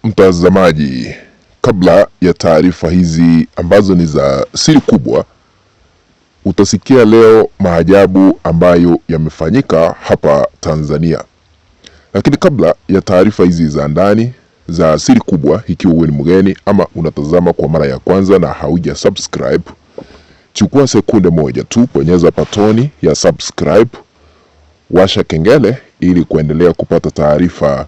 Mtazamaji, kabla ya taarifa hizi ambazo ni za siri kubwa, utasikia leo maajabu ambayo yamefanyika hapa Tanzania. Lakini kabla ya taarifa hizi za ndani za siri kubwa, ikiwa wewe ni mgeni ama unatazama kwa mara ya kwanza na hauja subscribe, chukua sekunde moja tu, bonyeza patoni ya subscribe, washa kengele ili kuendelea kupata taarifa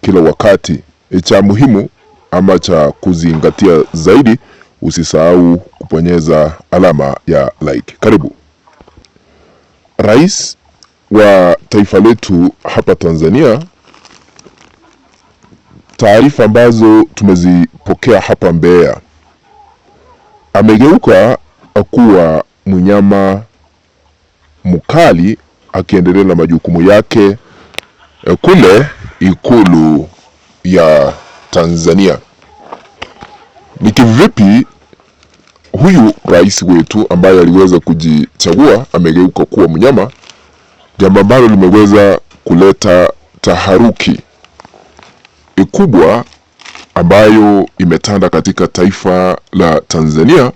kila wakati. Cha muhimu ama cha kuzingatia zaidi, usisahau kubonyeza alama ya like. Karibu. Rais wa taifa letu hapa Tanzania, taarifa ambazo tumezipokea hapa Mbeya, amegeuka kuwa mnyama mkali akiendelea na majukumu yake kule Ikulu ya Tanzania. Ni kivipi huyu rais wetu ambaye aliweza kujichagua amegeuka kuwa mnyama, jambo ambalo limeweza kuleta taharuki kubwa ambayo imetanda katika taifa la Tanzania,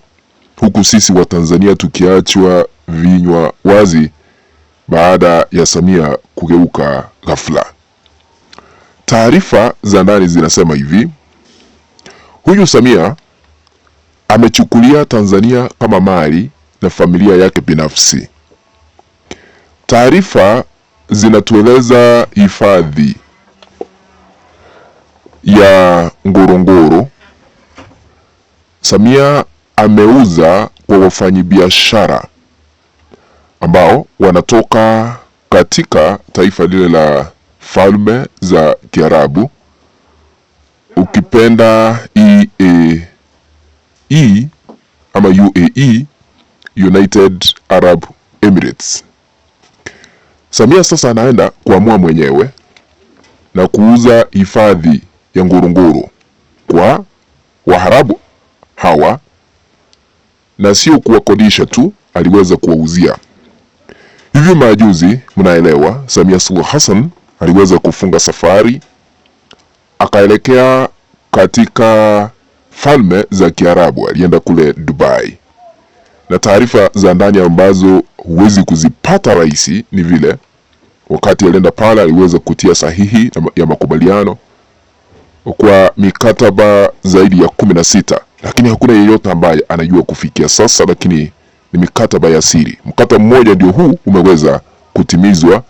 huku sisi wa Tanzania tukiachwa vinywa wazi baada ya Samia kugeuka ghafla. Taarifa za ndani zinasema hivi: huyu Samia amechukulia Tanzania kama mali na familia yake binafsi. Taarifa zinatueleza hifadhi ya Ngorongoro Samia ameuza kwa wafanyabiashara ambao wanatoka katika taifa lile la Falme za Kiarabu, ukipenda EAE ama UAE, United Arab Emirates. Samia sasa anaenda kuamua mwenyewe na kuuza hifadhi ya Ngorongoro kwa Waarabu hawa, na sio kuwakodisha tu, aliweza kuwauzia. Hivi majuzi, mnaelewa, Samia Suluhu Hassan aliweza kufunga safari akaelekea katika Falme za Kiarabu, alienda kule Dubai. Na taarifa za ndani ambazo huwezi kuzipata rahisi ni vile wakati alienda pale aliweza kutia sahihi ya makubaliano kwa mikataba zaidi ya 16, lakini hakuna yeyote ambaye anajua kufikia sasa, lakini ni mikataba ya siri. Mkataba mmoja ndio huu umeweza kutimizwa,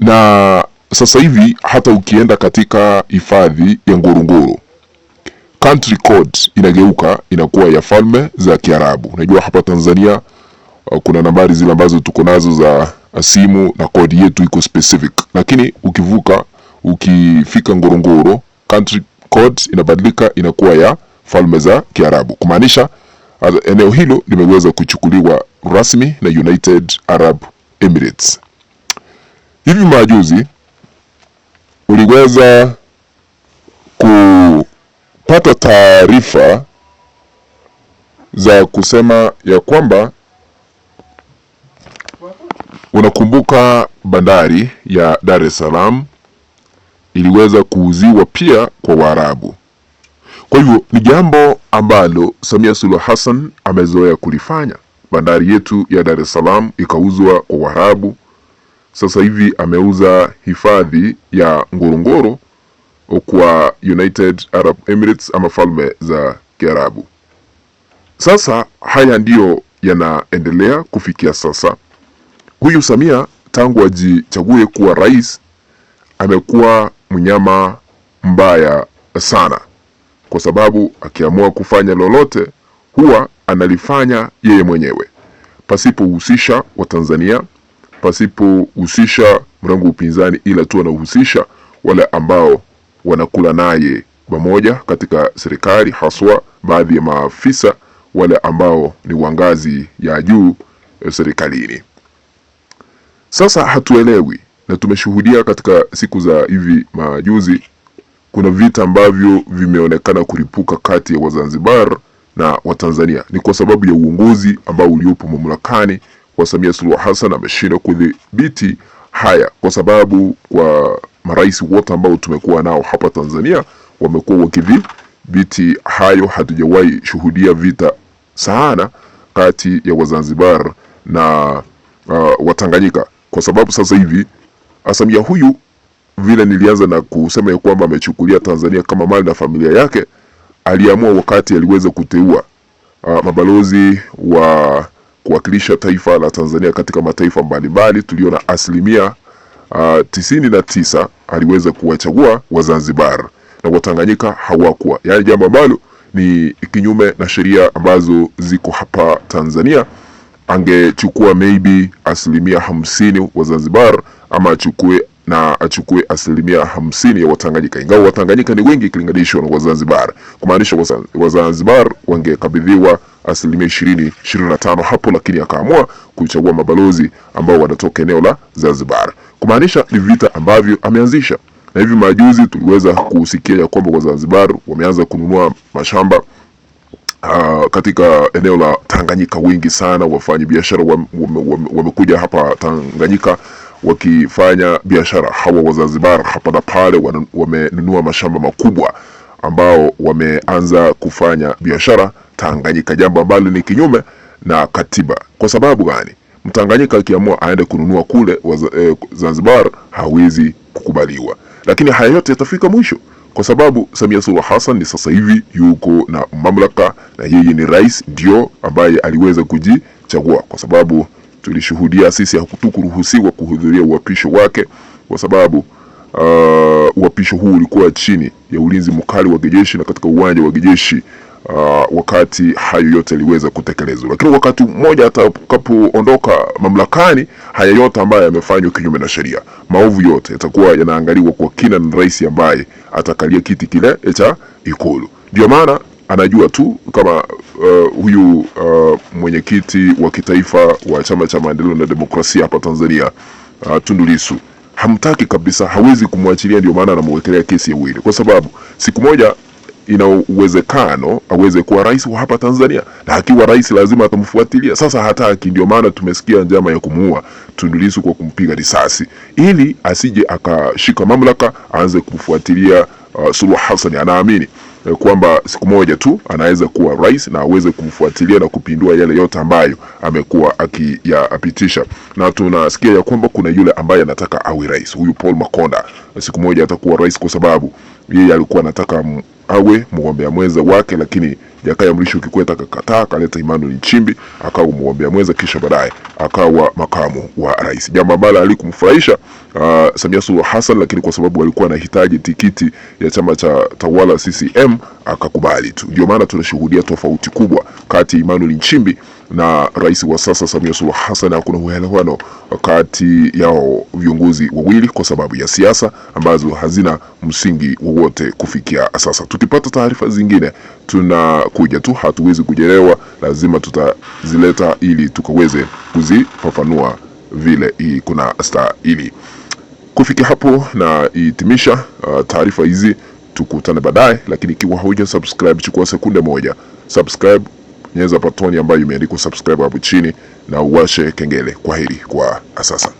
na sasa hivi hata ukienda katika hifadhi ya Ngorongoro, country code inageuka inakuwa ya Falme za Kiarabu. Unajua hapa Tanzania kuna nambari zile ambazo tuko nazo za simu na kodi yetu iko specific, lakini ukifika Ngorongoro, country code inabadilika inakuwa ya Falme za Kiarabu, kumaanisha eneo hilo limeweza kuchukuliwa rasmi na United Arab Emirates. Hivi majuzi uliweza kupata taarifa za kusema ya kwamba, unakumbuka bandari ya Dar es Salaam iliweza kuuziwa pia kwa Waarabu. Kwa hivyo ni jambo ambalo Samia Suluhu Hassan amezoea kulifanya. Bandari yetu ya Dar es Salaam ikauzwa kwa Waarabu. Sasa hivi ameuza hifadhi ya Ngorongoro kwa United Arab Emirates ama Falme za Kiarabu. Sasa haya ndiyo yanaendelea kufikia sasa. Huyu Samia tangu ajichague kuwa rais amekuwa mnyama mbaya sana, kwa sababu akiamua kufanya lolote huwa analifanya yeye mwenyewe pasipo kuhusisha Watanzania, pasipo kuhusisha mrengo upinzani, ila tu anahusisha wale ambao wanakula naye pamoja katika serikali, haswa baadhi ya maafisa wale ambao ni wangazi ya juu serikalini. Sasa hatuelewi, na tumeshuhudia katika siku za hivi majuzi kuna vita ambavyo vimeonekana kuripuka kati ya Wazanzibar na Watanzania. Ni kwa sababu ya uongozi ambao uliopo mamlakani wa Samia Suluhu Hassan. Ameshindwa kudhibiti haya, kwa sababu kwa marais wote ambao tumekuwa nao hapa Tanzania wamekuwa wakidhibiti hayo. Hatujawahi shuhudia vita sana kati ya Wazanzibar na Watanganyika, kwa sababu sasa hivi Samia huyu, vile nilianza na kusema ya kwamba amechukulia Tanzania kama mali na familia yake, aliamua wakati aliweza kuteua mabalozi wa kuwakilisha taifa la Tanzania katika mataifa mbalimbali. Tuliona 99% aliweza kuwachagua Wazanzibar na Watanganyika hawakuwa, yaani jambo ambalo ni kinyume na sheria ambazo ziko hapa Tanzania. Angechukua maybe 50% wa Zanzibar, ama achukue 50% ya Watanganyika, ingawa Watanganyika ni wengi ikilinganishwa na Wazanzibar, kumaanisha Wazanzibar wangekabidhiwa 20-25 hapo, lakini akaamua kuchagua mabalozi ambao wanatoka eneo la Zanzibar, kumaanisha ni vita ambavyo ameanzisha. Na hivi majuzi tuliweza kusikia ya kwamba Wazanzibar wameanza kununua mashamba katika eneo la Tanganyika. Wengi sana wafanyi biashara wamekuja hapa Tanganyika wakifanya biashara. Hawa Wazanzibar hapa na pale wamenunua mashamba makubwa ambao wameanza kufanya biashara Tanganyika, jambo ambalo ni kinyume na katiba. Kwa sababu gani? Mtanganyika akiamua aende kununua kule Zanzibar hawezi kukubaliwa, lakini haya yote yatafika mwisho, kwa sababu Samia Suluhu Hassan ni sasa hivi yuko na mamlaka, na yeye ni rais, ndio ambaye aliweza kujichagua, kwa sababu tulishuhudia sisi hatukuruhusiwa kuhudhuria uapisho wake, kwa sababu uapisho huu ulikuwa chini ya ulinzi mkali wa kijeshi na katika uwanja wa kijeshi wakati hayo yote yaliweza kutekelezwa. Lakini wakati mmoja atakapoondoka mamlakani, haya yote ambayo yamefanywa kinyume na sheria, maovu yote yatakuwa yanaangaliwa kwa kina na rais ambaye atakalia kiti kile cha Ikulu. Ndio maana anajua tu kama huyu mwenyekiti wa kitaifa wa Chama cha Maendeleo na Demokrasia hapa Tanzania, Tundu Lissu, hamtaki kabisa, hawezi kumwachilia. Ndio maana anamwekelea kesi ya uhaini, kwa sababu siku moja ina uwezekano aweze kuwa rais wa hapa Tanzania, na akiwa rais lazima atamfuatilia. Sasa hataki, ndio maana tumesikia njama ya kumuua Tundu Lissu kwa kumpiga risasi, ili asije akashika mamlaka aanze kumfuatilia Suluhu Hassan. Anaamini kwamba siku moja tu anaweza kuwa rais na aweze kumfuatilia na kupindua yale yote ambayo amekuwa akiyapitisha. Na tunasikia ya kwamba kuna yule ambaye anataka awe rais, huyu Paul Makonda siku moja atakuwa rais, kwa sababu yeye alikuwa anataka awe mgombea mwenza wake, lakini Jakaya Mrisho Kikwete akakataa, akaleta Emmanuel Nchimbi akawa mgombea mwenza, kisha baadaye akawa makamu wa rais, jambo ambalo alikumfurahisha Samia Suluhu Hassan, lakini kwa sababu alikuwa anahitaji tikiti ya chama cha tawala CCM akakubali tu. Ndio maana tunashuhudia tofauti kubwa kati ya Emmanuel Nchimbi na rais wa sasa Samia Suluhu Hassan. Hakuna uelewano kati yao viongozi wawili kwa sababu ya siasa ambazo hazina msingi wowote kufikia sasa. Tukipata taarifa zingine tunakuja tu, hatuwezi kujelewa, lazima tutazileta ili tukaweze kuzifafanua vile kuna stahili. Kufikia hapo na hitimisha taarifa hizi, tukutane baadaye. Lakini ikiwa hauja subscribe, chukua sekunde moja subscribe, nyeza patoni ambayo imeandikwa subscribe hapo chini na uwashe kengele. Kwaheri kwa sasa.